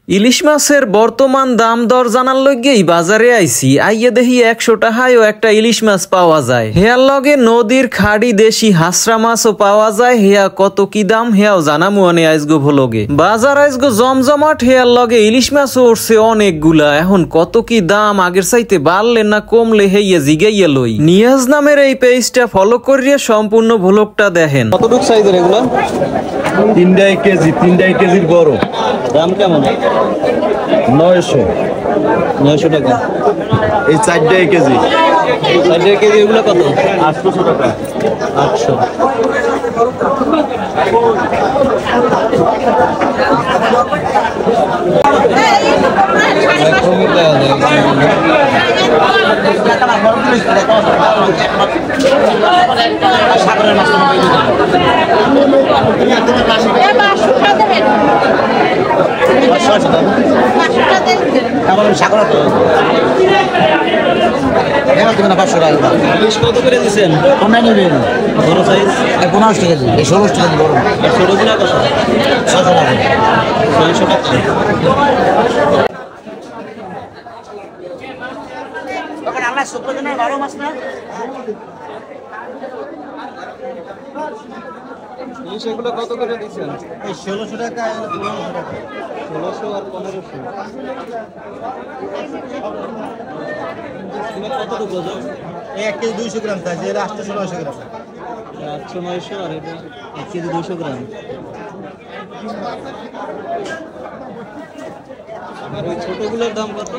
ইলিশ মাছের বর্তমান দাম দর জানার লগেই বাজারে আইছি। আইয়ে দেখি 100 টাকায়ও একটা ইলিশ মাছ পাওয়া যায়। হেয়ার লগে নদীর খাড়ি দেশি হাসরা মাছও পাওয়া যায়। হেয়া কত কি দাম হেয়াও জানামু আনে আইজগো ভোলগে। বাজার আইজগো জমজমাট, হেয়ার লগে ইলিশ মাছও উঠছে অনেকগুলা। এখন কত কি দাম আগের চাইতে বাড়লে না কমলে হেইয়া জিগাইয়া লই। নিয়াজ নামের এই পেজটা ফলো করিয়ে সম্পূর্ণ ভোলগটা দেখেন। কতটুক সাইজের এগুলা? 3 কেজি, 3 কেজির বড়। দাম কেমন? 900 টাকা। এই 4 কেজি। 4 কেজি এগুলো কত? 800 টাকা। 800। কত করে দিচ্ছেন? বড় সাইজ 15 টাকা দিন, 16 টাকা দিন বড়। 16 গুলা কত? 600 টাকা। 600 টাকা। তখন আমরা 17 দিনের বড় মাছ না? এগুলো কত করে দিচ্ছেন? 1600 টাকা আর 1500 টাকা। 1600 আর 1500। কতটুকু ওজন? 1 কেজি 200 গ্রাম থাকে, এর 800-900 গ্রাম। 800-900 আর এটা 1 কেজি 200 গ্রাম। আর ওই ছোটগুলোর দাম কত?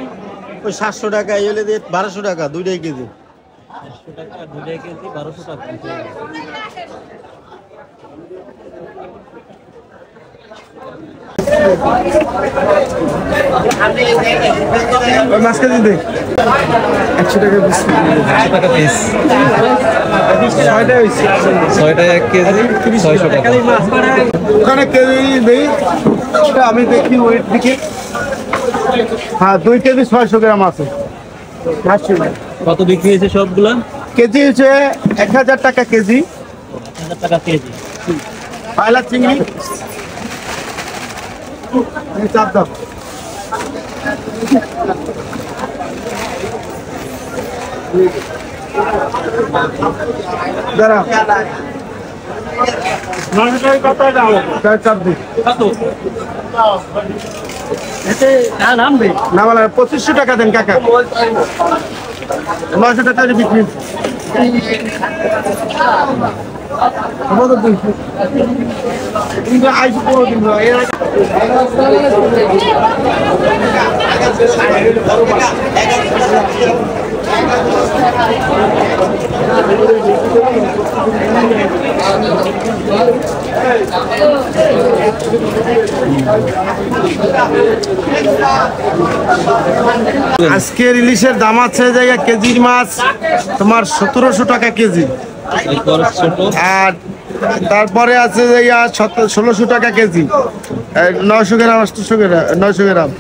ওই 700 টাকা, এই হলে 1200 টাকা, 2 কেজি। 800 টাকা 2 কেজি 1200 টাকা। মাছ কেজি দে 100 টাকা পিস। 100 টাকা পিস। 6টা হইছে। 6টা 1 কেজি 600 টাকা। ওখানে কেজি দেই, আমি দেখি ওয়েট দিকে। হ্যাঁ 2 কেজি 600 গ্রাম আছে। কত বিক্রি হয়েছে সবগুলা? কেজি হচ্ছে 1000 টাকা কেজি। 1000 টাকা কেজি। পায়লা চিংড়ি চাপ দাও। দাঁড়া 900 টাকা কত দাও? চাপ দিই কত? এতে নামবে না বলা 2500 টাকা দেন কাকা। 900 টাকা বিক্রি। আজকের ইলিশের দাম আছে জায়গা কেজির মাছ তোমার 1700 টাকা কেজি। আর তারপরে আছে যে 1600 টাকা কেজি, 900 গ্রাম 800 গ্রাম 900 গ্রাম।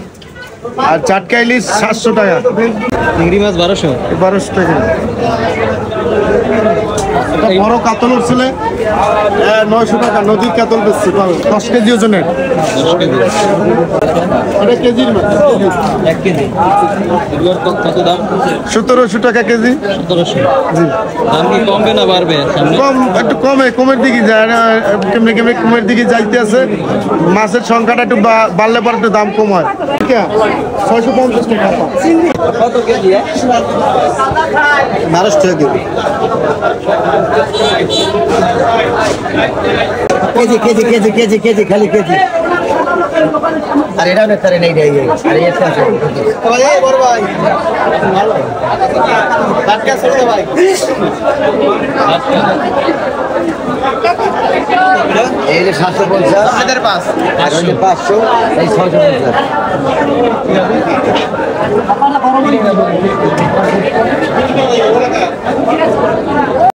আর চাটকা ইলিশ 700 টাকা। চিংড়ি মাছ 1200 টাকা। বড় কাতল উঠছিল 900 টাকা। নদীর কাতল বেশি 10 কেজি ওজনের। 10 কেজি। এটা কেজির মাছ 1 কেজি। এগুলোর কত দাম? 1700 টাকা কেজি। 1700। জি। দাম কি কমবে না বাড়বে সামনে? কম, একটু কমের দিকে যায় না, কেমনে কমের দিকে যাইতে আছে। মাছের সংখ্যাটা একটু বাড়লে পরে একটু দাম কম হয়। 650 টাকা। কত কেজি? 1200 টাকা KG. KG KG KG KG খালি কেজি। আর এটা না তারে নেই দেই। আরে এসে আছে ভাই, এই বড় ভাই ভালো টাটকা ছেড়ে ভাই। এই যে 750 আমাদের পাস, আর ওই যে 500, এই 650। আপনারা বড়